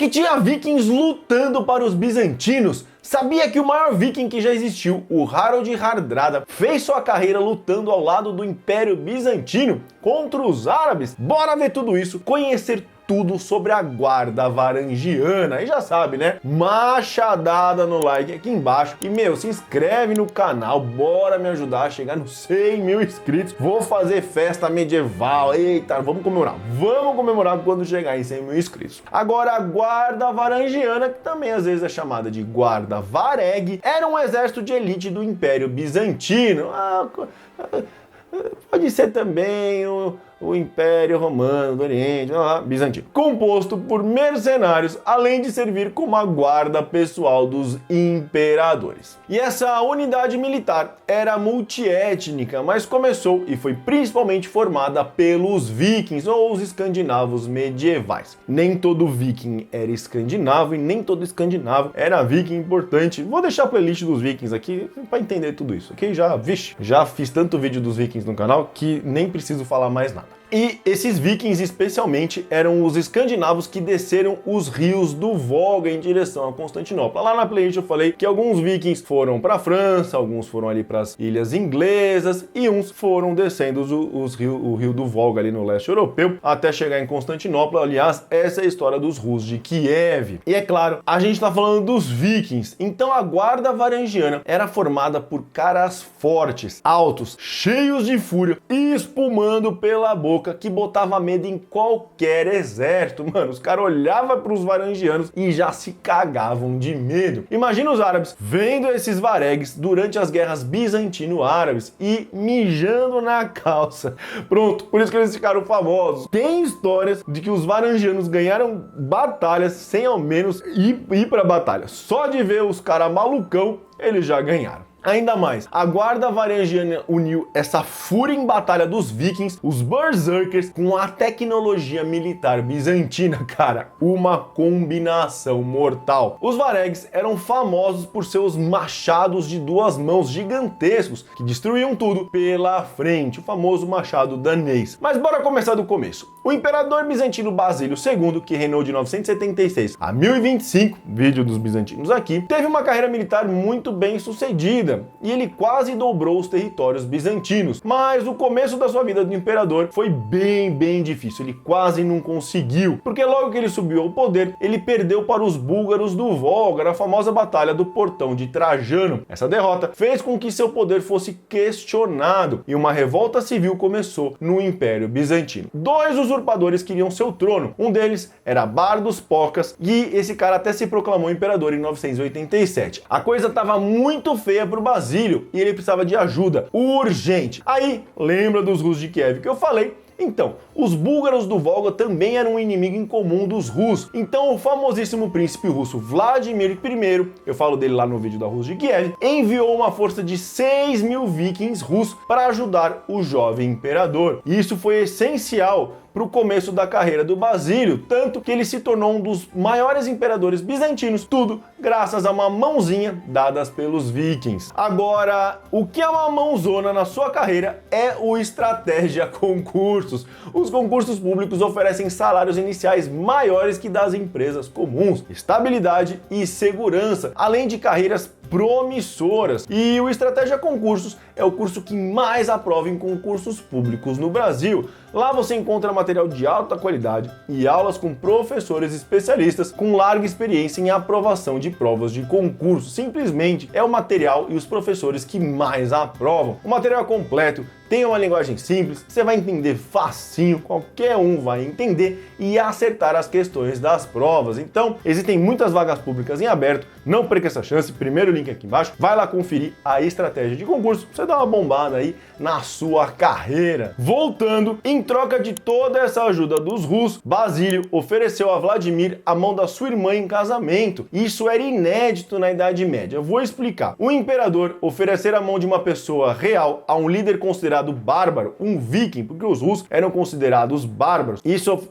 que tinha vikings lutando para os bizantinos? Sabia que o maior viking que já existiu, o Harald Hardrada, fez sua carreira lutando ao lado do Império Bizantino contra os árabes? Bora ver tudo isso, conhecer tudo sobre a guarda varangiana. E já sabe, né? Machadada no like aqui embaixo. E, se inscreve no canal. Bora me ajudar a chegar nos 100 mil inscritos. Vou fazer festa medieval. Eita, vamos comemorar. Vamos comemorar quando chegar em 100 mil inscritos. Agora, a guarda varangiana, que também às vezes é chamada de guarda vareg, era um exército de elite do Império Bizantino. Pode ser também o Império Romano do Oriente, bizantino, composto por mercenários, além de servir como a guarda pessoal dos imperadores. E essa unidade militar era multiétnica, mas começou e foi principalmente formada pelos vikings ou os escandinavos medievais. Nem todo viking era escandinavo e nem todo escandinavo era viking importante. Vou deixar a playlist dos vikings aqui para entender tudo isso. Aqui já fiz tanto vídeo dos vikings no canal que nem preciso falar mais nada. E esses vikings especialmente eram os escandinavos que desceram os rios do Volga em direção a Constantinopla. Lá na playlist eu falei que alguns vikings foram para a França, alguns foram ali para as ilhas inglesas e uns foram descendo o rio do Volga ali no leste europeu até chegar em Constantinopla. Aliás, essa é a história dos Rus de Kiev. E é claro, a gente está falando dos vikings, então a guarda varangiana era formada por caras fortes, altos, cheios de fúria e espumando pela boca, que botava medo em qualquer exército. Os caras olhavam para os varangianos e já se cagavam de medo. Imagina os árabes vendo esses varegues durante as guerras bizantino-árabes e mijando na calça. Pronto, por isso que eles ficaram famosos. Tem histórias de que os varangianos ganharam batalhas sem ao menos ir para a batalha. Só de ver os caras malucão, eles já ganharam. Ainda mais, a guarda varangiana uniu essa fúria em batalha dos vikings, os berserkers, com a tecnologia militar bizantina, cara, uma combinação mortal. Os varegs eram famosos por seus machados de duas mãos gigantescos, que destruíam tudo pela frente, o famoso machado danês. Mas bora começar do começo. O imperador bizantino Basílio II, que reinou de 976 a 1025, vídeo dos bizantinos aqui, teve uma carreira militar muito bem sucedida, e ele quase dobrou os territórios bizantinos. Mas o começo da sua vida de imperador foi bem difícil, ele quase não conseguiu, porque logo que ele subiu ao poder, ele perdeu para os búlgaros do Volga, na famosa batalha do Portão de Trajano. Essa derrota fez com que seu poder fosse questionado, e uma revolta civil começou no Império Bizantino. Dois usurpadores queriam seu trono, um deles era Bardos Phocas, e esse cara até se proclamou imperador em 987. A coisa estava muito feia pro Basílio e ele precisava de ajuda urgente. Aí, lembra dos Rus de Kiev que eu falei? Então, os búlgaros do Volga também eram um inimigo em comum dos Rus. Então, o famosíssimo príncipe russo Vladimir I, eu falo dele lá no vídeo da Rus de Kiev, enviou uma força de 6 mil vikings russos para ajudar o jovem imperador. E isso foi essencial para o começo da carreira do Basílio, tanto que ele se tornou um dos maiores imperadores bizantinos, tudo graças a uma mãozinha dadas pelos vikings. Agora, o que é uma mãozona na sua carreira é o Estratégia Concursos. Os concursos públicos oferecem salários iniciais maiores que das empresas comuns, estabilidade e segurança, além de carreiras promissoras. E o Estratégia Concursos é o curso que mais aprova em concursos públicos no Brasil. Lá você encontra material de alta qualidade e aulas com professores especialistas com larga experiência em aprovação de provas de concurso. Simplesmente é o material e os professores que mais aprovam. O material é completo, tem uma linguagem simples, você vai entender facinho, qualquer um vai entender e acertar as questões das provas. Então, existem muitas vagas públicas em aberto, não perca essa chance, primeiro link aqui embaixo, vai lá conferir a estratégia de concurso, pra você dar uma bombada aí na sua carreira. Voltando, em troca de toda essa ajuda dos Rus, Basílio ofereceu a Vladimir a mão da sua irmã em casamento. Isso era inédito na Idade Média, eu vou explicar. O imperador oferecer a mão de uma pessoa real a um líder considerado bárbaro, um viking, porque os russos eram considerados bárbaros. Isso,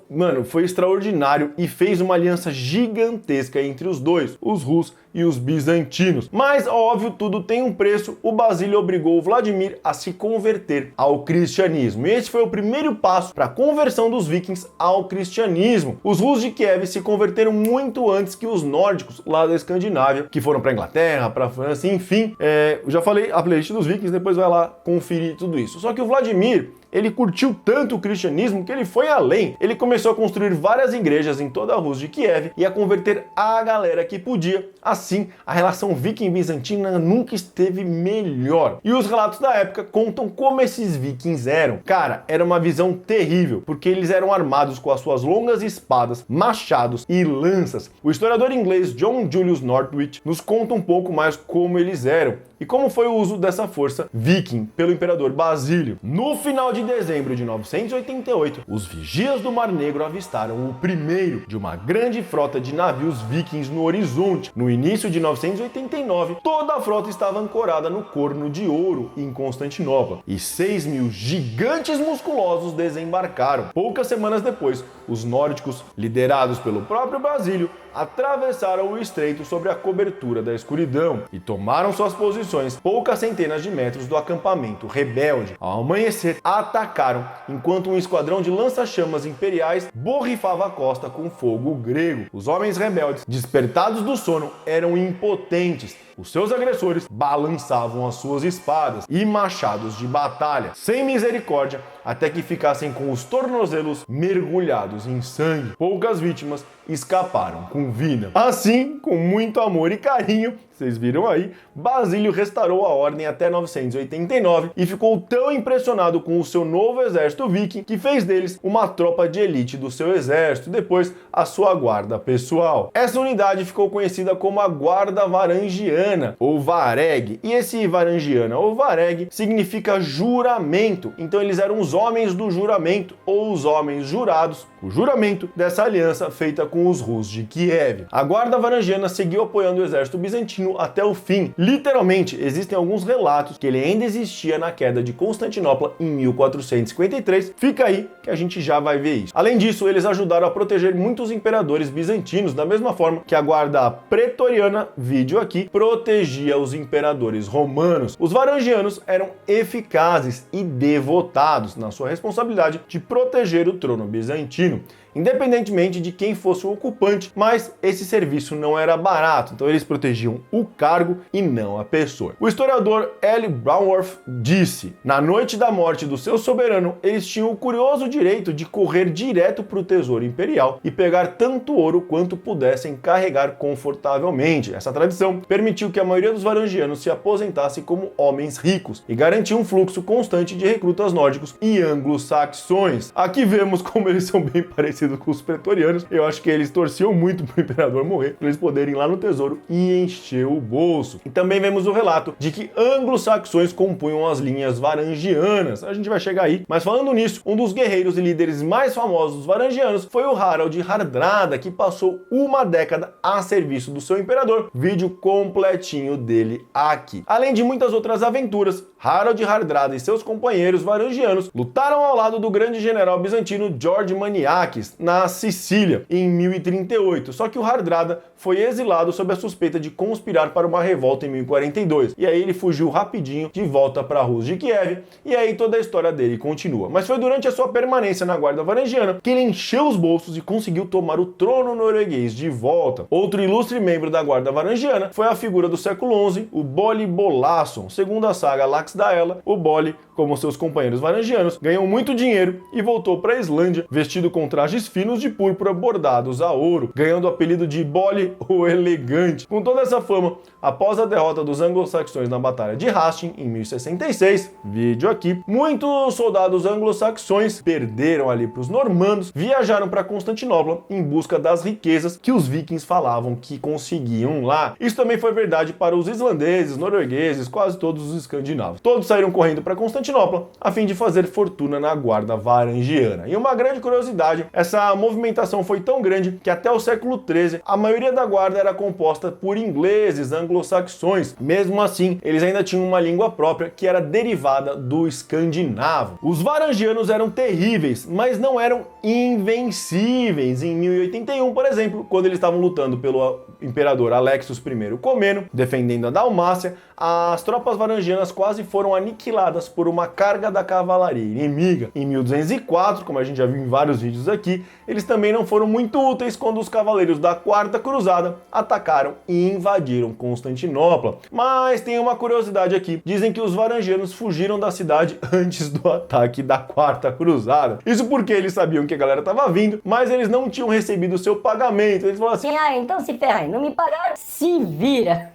foi extraordinário e fez uma aliança gigantesca entre os dois, os Rus e os bizantinos. Mas, óbvio, tudo tem um preço. O Basílio obrigou o Vladimir a se converter ao cristianismo. E esse foi o primeiro passo para a conversão dos vikings ao cristianismo. Os Rus de Kiev se converteram muito antes que os nórdicos lá da Escandinávia, que foram para a Inglaterra, para a França, enfim. Eu já falei a playlist dos vikings, depois vai lá conferir tudo isso. Só que o Vladimir, ele curtiu tanto o cristianismo que ele foi além. Ele começou a construir várias igrejas em toda a Rússia de Kiev e a converter a galera que podia. Assim, a relação viking-bizantina nunca esteve melhor. E os relatos da época contam como esses vikings eram. Cara, era uma visão terrível, porque eles eram armados com as suas longas espadas, machados e lanças. O historiador inglês John Julius Northwich nos conta um pouco mais como eles eram e como foi o uso dessa força viking pelo imperador Basílio. No final de dezembro de 988, os vigias do Mar Negro avistaram o primeiro de uma grande frota de navios vikings no horizonte. No início de 989, toda a frota estava ancorada no Corno de Ouro, em Constantinopla, e 6.000 gigantes musculosos desembarcaram. Poucas semanas depois, os nórdicos, liderados pelo próprio Basílio, atravessaram o estreito sobre a cobertura da escuridão e tomaram suas posições poucas centenas de metros do acampamento rebelde. Ao amanhecer, atacaram, enquanto um esquadrão de lança-chamas imperiais borrifava a costa com fogo grego. Os homens rebeldes, despertados do sono, eram impotentes. Os seus agressores balançavam as suas espadas e machados de batalha, sem misericórdia, até que ficassem com os tornozelos mergulhados em sangue. Poucas vítimas escaparam com vida. Assim, com muito amor e carinho, vocês viram aí, Basílio restaurou a ordem até 989 e ficou tão impressionado com o seu novo exército viking que fez deles uma tropa de elite do seu exército e depois a sua guarda pessoal. Essa unidade ficou conhecida como a Guarda Varangiana, ou Vareg, e esse Varangiana ou Vareg significa juramento, então eles eram os homens do juramento ou os homens jurados, o juramento dessa aliança feita com os Rus de Kiev. A Guarda Varangiana seguiu apoiando o exército bizantino até o fim. Literalmente, existem alguns relatos que ele ainda existia na queda de Constantinopla em 1453. Fica aí que a gente já vai ver isso. Além disso, eles ajudaram a proteger muitos imperadores bizantinos, da mesma forma que a Guarda Pretoriana, vídeo aqui, protegia os imperadores romanos. Os varangianos eram eficazes e devotados na sua responsabilidade de proteger o trono bizantino, independentemente de quem fosse o ocupante, mas esse serviço não era barato, então eles protegiam o cargo e não a pessoa. O historiador L. Brownworth disse: na noite da morte do seu soberano, eles tinham o curioso direito de correr direto para o tesouro imperial e pegar tanto ouro quanto pudessem carregar confortavelmente. Essa tradição permitiu que a maioria dos varangianos se aposentasse como homens ricos e garantiu um fluxo constante de recrutas nórdicos e anglo-saxões. Aqui vemos como eles são bem parecidos com os pretorianos. Eu acho que eles torciam muito pro imperador morrer, para eles poderem ir lá no tesouro e encher o bolso. E também vemos o relato de que anglo-saxões compunham as linhas varangianas. A gente vai chegar aí. Mas falando nisso, um dos guerreiros e líderes mais famosos dos varangianos foi o Harald Hardrada, que passou uma década a serviço do seu imperador. Vídeo completinho dele aqui. Além de muitas outras aventuras, Harald Hardrada e seus companheiros varangianos lutaram ao lado do grande general bizantino George Maniakes na Sicília em 1038, só que o Hardrada foi exilado sob a suspeita de conspirar para uma revolta em 1042, e aí ele fugiu rapidinho de volta para a Rússia de Kiev, e aí toda a história dele continua. Mas foi durante a sua permanência na Guarda Varangiana que ele encheu os bolsos e conseguiu tomar o trono norueguês de volta. Outro ilustre membro da Guarda Varangiana foi a figura do século XI, o Bolli Bolasson. Segundo a saga Laxdaela, o Bolli, como seus companheiros varangianos, ganhou muito dinheiro e voltou para a Islândia vestido com trajes finos de púrpura bordados a ouro, ganhando o apelido de Bolli o Elegante. Com toda essa fama, após a derrota dos anglo-saxões na Batalha de Hastings em 1066, vídeo aqui, muitos soldados anglo-saxões perderam ali para os normandos, viajaram para Constantinopla em busca das riquezas que os vikings falavam que conseguiam lá. Isso também foi verdade para os islandeses, noruegueses, quase todos os escandinavos. Todos saíram correndo para Constantinopla a fim de fazer fortuna na Guarda Varangiana. E uma grande curiosidade, essa essa movimentação foi tão grande que até o século XIII a maioria da guarda era composta por ingleses, anglo-saxões. Mesmo assim, eles ainda tinham uma língua própria que era derivada do escandinavo. Os varangianos eram terríveis, mas não eram invencíveis. Em 1081, por exemplo, quando eles estavam lutando pelo imperador Alexios I Comneno, defendendo a Dalmácia, as tropas varangianas quase foram aniquiladas por uma carga da cavalaria inimiga. Em 1204, como a gente já viu em vários vídeos aqui, eles também não foram muito úteis quando os cavaleiros da Quarta Cruzada atacaram e invadiram Constantinopla. Mas tem uma curiosidade aqui. Dizem que os varangianos fugiram da cidade antes do ataque da Quarta Cruzada. Isso porque eles sabiam que a galera estava vindo, mas eles não tinham recebido o seu pagamento. Eles falaram assim: então se ferra aí, não me pagaram, se vira.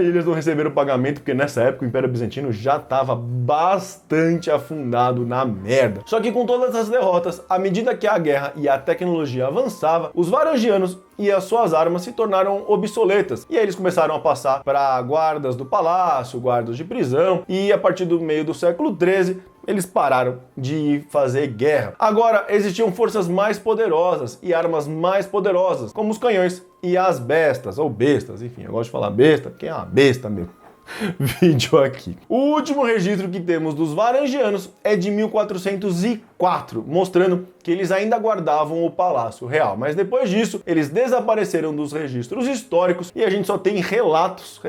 E eles não receberam o pagamento porque nessa época o Império Bizantino já estava bastante afundado na merda. Só que com todas as derrotas, à medida que a guerra e a tecnologia avançava, os varangianos e as suas armas se tornaram obsoletas. E aí eles começaram a passar para guardas do palácio, guardas de prisão, e a partir do meio do século XIII, eles pararam de fazer guerra. Agora, existiam forças mais poderosas e armas mais poderosas, como os canhões e as bestas, ou bestas, enfim, eu gosto de falar besta, porque é uma besta mesmo. Vídeo aqui. O último registro que temos dos varangianos é de 1404, mostrando que eles ainda guardavam o Palácio Real, mas depois disso eles desapareceram dos registros históricos e a gente só tem relatos,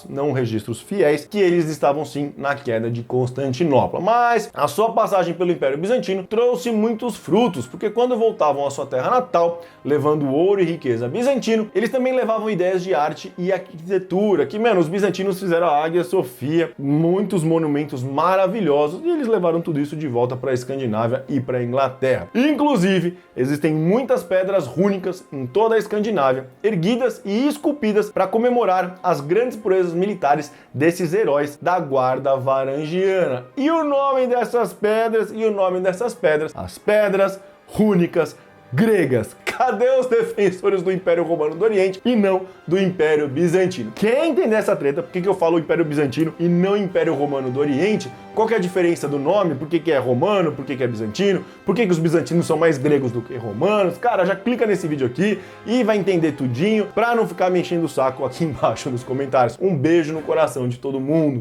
não registros fiéis, que eles estavam sim na queda de Constantinopla. Mas a sua passagem pelo Império Bizantino trouxe muitos frutos, porque quando voltavam à sua terra natal, levando ouro e riqueza bizantino, eles também levavam ideias de arte e arquitetura, que, mano, os bizantinos fizeram a Águia Sofia, muitos monumentos maravilhosos, e eles levaram tudo isso de volta para a Escandinávia e para a Inglaterra. Inclusive, existem muitas pedras rúnicas em toda a Escandinávia, erguidas e esculpidas para comemorar as grandes proezas militares desses heróis da guarda varangiana. E o nome dessas pedras, as pedras rúnicas gregas. Cadê os defensores do Império Romano do Oriente e não do Império Bizantino? Quem entender essa treta, por que eu falo Império Bizantino e não Império Romano do Oriente? Qual que é a diferença do nome? Por que é romano? Por que é bizantino? Por que os bizantinos são mais gregos do que romanos? Cara, já clica nesse vídeo aqui e vai entender tudinho pra não ficar me enchendo o saco aqui embaixo nos comentários. Um beijo no coração de todo mundo.